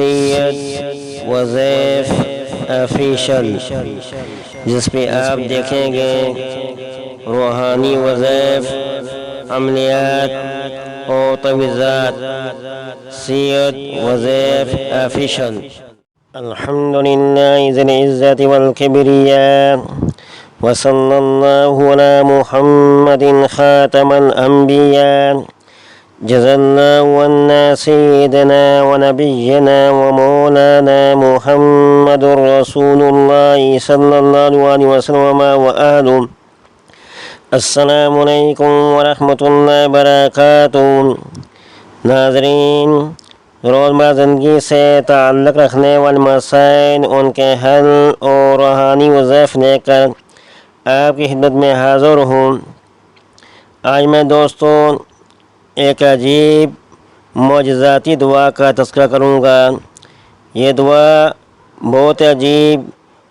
سید وظیف official, جس پہ آپ دیکھیں گے روحانی وظائف، عملیات اور تجویزات۔ سید وظیف آفیشل۔ الحمد للہ ذی العزت والکبریاء، وصلی اللہ علی محمد خاتم الانبیاء۔ جزا اللہ عنا سیدنا ونبینا ومولانا محمد رسول اللہ صلی اللہ علیہ وسلم وآلہ۔ السلام علیکم ورحمۃ اللہ وبرکاتہ۔ ناظرین، روزمرہ زندگی سے تعلق رکھنے والے مسائل، ان کے حل اور روحانی وظائف لے کر آپ کی خدمت میں حاضر ہوں۔ آج میں دوستوں ایک عجیب معجزاتی دعا کا تذکرہ کروں گا۔ یہ دعا بہت عجیب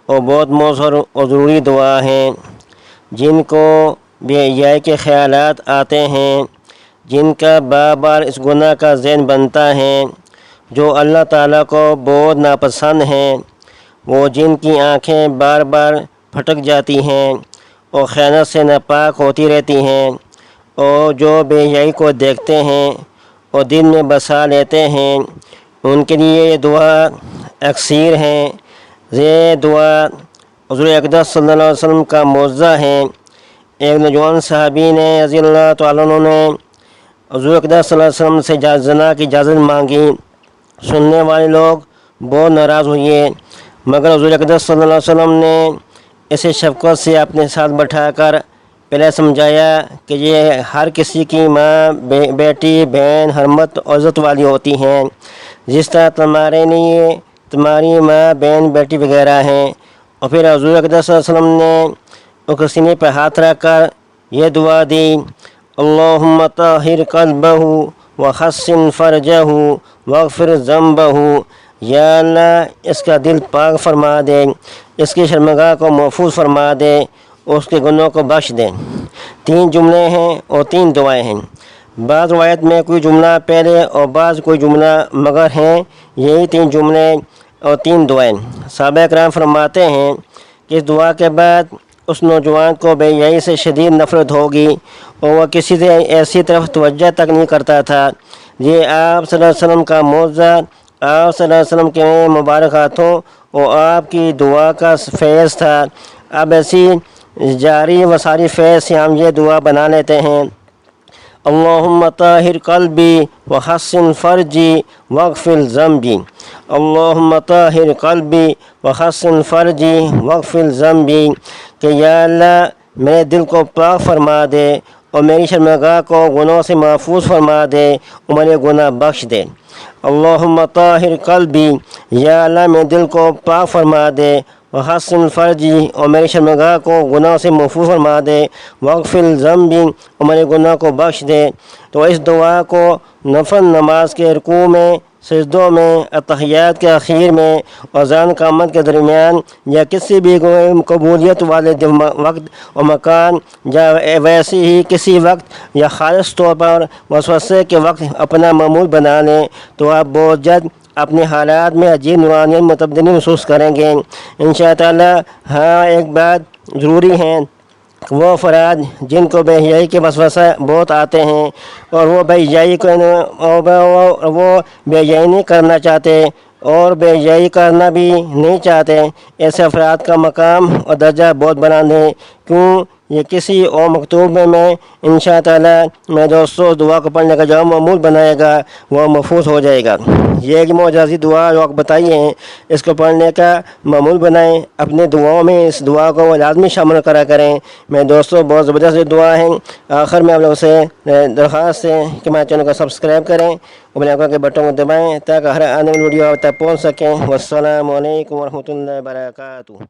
اور بہت مؤثر اور ضروری دعا ہے، جن کو بے حیائی کے خیالات آتے ہیں، جن کا بار بار اس گناہ کا ذہن بنتا ہے جو اللہ تعالیٰ کو بہت ناپسند ہیں، وہ جن کی آنکھیں بار بار پھٹک جاتی ہیں اور خیانت سے ناپاک ہوتی رہتی ہیں، اور جو بے حیائی کو دیکھتے ہیں اور دل میں بسا لیتے ہیں، ان کے لیے یہ دعا اکثیر ہے۔ یہ دعا حضور اقدس صلی اللہ علیہ وسلم کا معجزہ ہے۔ ایک نوجوان صحابی نے رضی اللہ تعالیٰ عنہ نے حضور اقدس صلی اللہ علیہ وسلم سے زنا کی اجازت مانگی۔ سننے والے لوگ بہت ناراض ہوئے، مگر حضور اقدس صلی اللہ علیہ وسلم نے اسے شفقت سے اپنے ساتھ بٹھا کر پہلے سمجھایا کہ یہ ہر کسی کی ماں، بیٹی، بہن، حرمت اور عزت والی ہوتی ہیں، جس طرح تمہارے لیے تمہاری ماں، بہن، بیٹی وغیرہ ہیں۔ اور پھر حضور اقدس صلی اللہ علیہ وسلم نے اس کے سینے پہ ہاتھ رکھ کر یہ دعا دی: اللہم طہر قلبہ وحسن فرجہ واغفر ذنبہ۔ یا اللہ، اس کا دل پاک فرما دے، اس کی شرمگاہ کو محفوظ فرما دے، اس کے گناہوں کو بخش دے۔ 3 جملے ہیں اور 3 دعائیں ہیں۔ بعض روایت میں کوئی جملہ پہلے اور بعض کوئی جملہ مگر ہیں، یہی 3 جملے اور 3 دعائیں۔ صحابہ کرام فرماتے ہیں کہ اس دعا کے بعد اس نوجوان کو بے حیائی سے شدید نفرت ہوگی اور وہ کسی سے ایسی طرف توجہ تک نہیں کرتا تھا۔ یہ آپ صلی اللہ علیہ وسلم کا معجزہ، آپ صلی اللہ علیہ وسلم کے مبارک ہاتھوں اور آپ کی دعا کا فیض تھا۔ اب ایسی جاری و ساری فیض سے ہم یہ دعا بنا لیتے ہیں: اللہم طہر قلبی وحسن فرجی واغفر ذنبی۔ اللہم طہر قلبی وحسن فرجی واغفر ذنبی، کہ یا اللہ میرے دل کو پاک فرما دے اور میری شرمگاہ کو گناہوں سے محفوظ فرما دے اور میرے گناہ بخش دے۔ اللہم طہر قلبی، یا اللہ میرے دل کو پاک فرما دے، وحسن فرجی، اور میری شرمگاہ کو گناہ سے محفوظ فرما دے، واغفر ذنبی، اور میرے گناہ کو بخش دے۔ تو اس دعا کو نفل نماز کے رکوع میں، سجدوں میں، اتحیات کے اخیر میں، اذان قامت کے درمیان، یا کسی بھی قبولیت والے وقت اور مکان، یا ویسے ہی کسی وقت یا خالص طور پر وسوسے کے وقت اپنا معمول بنا لیں، تو آپ بہت جلد اپنے حالات میں عجیب نورانیت میں تبدیلی محسوس کریں گے انشاء تعالیٰ۔ ہاں، ایک بات ضروری ہے، وہ افراد جن کو بے حیائی کے وسوسے بہت آتے ہیں اور وہ بے حیائی نہیں کرنا چاہتے اور بے حیائی کرنا بھی نہیں چاہتے، ایسے افراد کا مقام اور درجہ بہت بلند ہے۔ کیوں؟ یہ کسی اور مکتوب میں انشاء تعالیٰ میں دوستوں دعا کو پڑھنے کا جو معمول بنائے گا وہ محفوظ ہو جائے گا۔ یہ ایک معجزاتی دعا جو آپ بتائی ہیں، اس کو پڑھنے کا معمول بنائیں، اپنے دعاؤں میں اس دعا کو لازمی شامل کرا کریں۔ میں دوستوں بہت زبردست دعا ہے۔ آخر میں آپ لوگوں سے درخواست ہے کہ ہمارے چینل کو سبسکرائب کریں اور بیل آئیکن کے بٹن کو دبائیں تاکہ ہر آنے والی ویڈیو آپ تک پہنچ سکیں۔ والسلام علیکم ورحمۃ اللہ وبرکاتہ۔